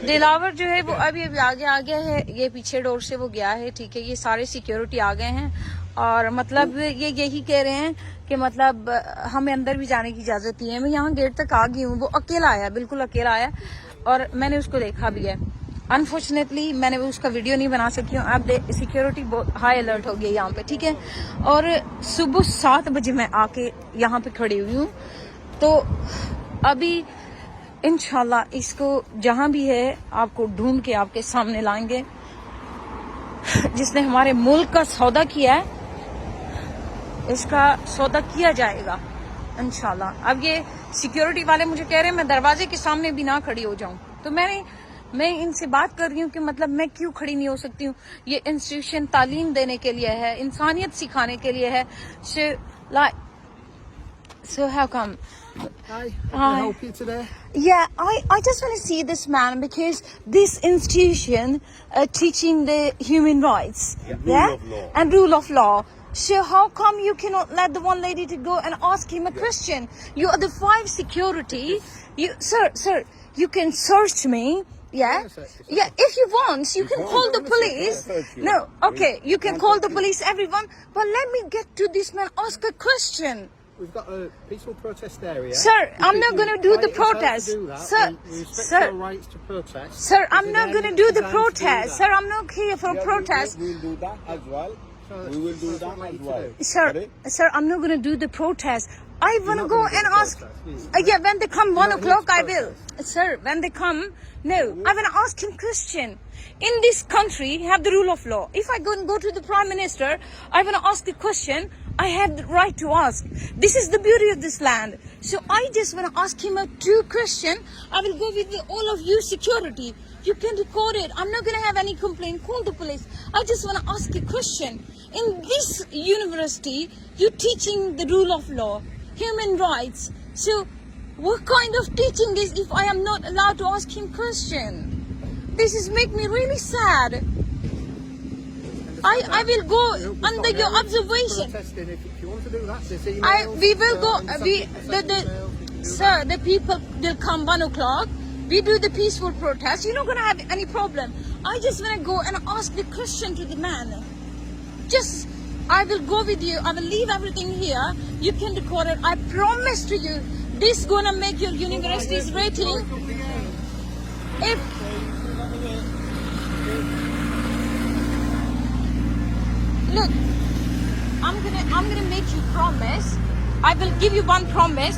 دلاور جو ہے وہ ابھی آگے آ گیا ہے, یہ پیچھے ڈور سے وہ گیا ہے, ٹھیک ہے. یہ سارے سیکیورٹی آ گئے ہیں اور مطلب یہ یہی کہہ رہے ہیں کہ مطلب ہمیں اندر بھی جانے کی اجازت نہیں ہے. میں یہاں گیٹ تک آ گئی ہوں, وہ اکیلا آیا, بالکل اکیلا آیا, اور میں نے اس کو دیکھا بھی ہے. انفارچونیٹلی میں نے اس کا ویڈیو نہیں بنا سکی ہوں. اب سیکیورٹی بہت ہائی الرٹ ہو گئی یہاں پہ, ٹھیک ہے. اور صبح 7 بجے میں آ کے یہاں پہ کھڑی ہوئی ہوں. تو ابھی انشاءاللہ اس کو جہاں بھی ہے آپ کو ڈھونڈ کے آپ کے سامنے لائیں گے. جس نے ہمارے ملک کا سودا کیا ہے اس کا سودا کیا جائے گا انشاءاللہ. اب یہ سیکیورٹی والے مجھے کہہ رہے ہیں میں دروازے کے سامنے بھی نہ کھڑی ہو جاؤں. تو میں ان سے بات کر رہی ہوں کہ مطلب میں کیوں کھڑی نہیں ہو سکتی ہوں. یہ انسٹیٹیوشن تعلیم دینے کے لیے ہے, انسانیت سکھانے کے لیے ہے. So how come? Hi, can I help you today? Yeah, I just want to see this man because this institution teaching the human rights, Rule of law. and rule of law. So how come you cannot let the one lady to go and ask him a question? You are the 5 security. You, sir, you can search me. Yeah. If you want, you can call the police. No, okay, you can call the police, everyone. But let me get to this man. Ask a question. We've got a peaceful protest area. Sir, I'm not going to do the protest. Sir, we respect your rights to protest. Sir, I'm not going to do the protest. Sir, I'm not here for protest. We will do that as well. We will do that as well. Sir, I'm not going to do the protest. I want to go and ask. Yeah, when they come 1 o'clock, I will. Sir, when they come, no, I want to ask him question. In this country, have the rule of law. If I go to the Prime Minister, I want to ask the question. I have the right to ask. This is the beauty of this land. So I just want to ask him a true question. I will go with all of you security. You can record it. I'm not going to have any complaint. Call the police. I just want to ask a question. In this university, you're teaching the rule of law, human rights. So what kind of teaching is if I am not allowed to ask him question? This is make me really sad. I will go under your observation. If you want to do that, there's emails. We will go. Sir, the people will come 1 o'clock. We do the peaceful protest. You're not going to have any problem. I just want to go and ask the question to the man. I will go with you. I will leave everything here. You can record it. I promise to you, this is going to make your university's rating. Look, I'm gonna make you promise. I will give you one promise.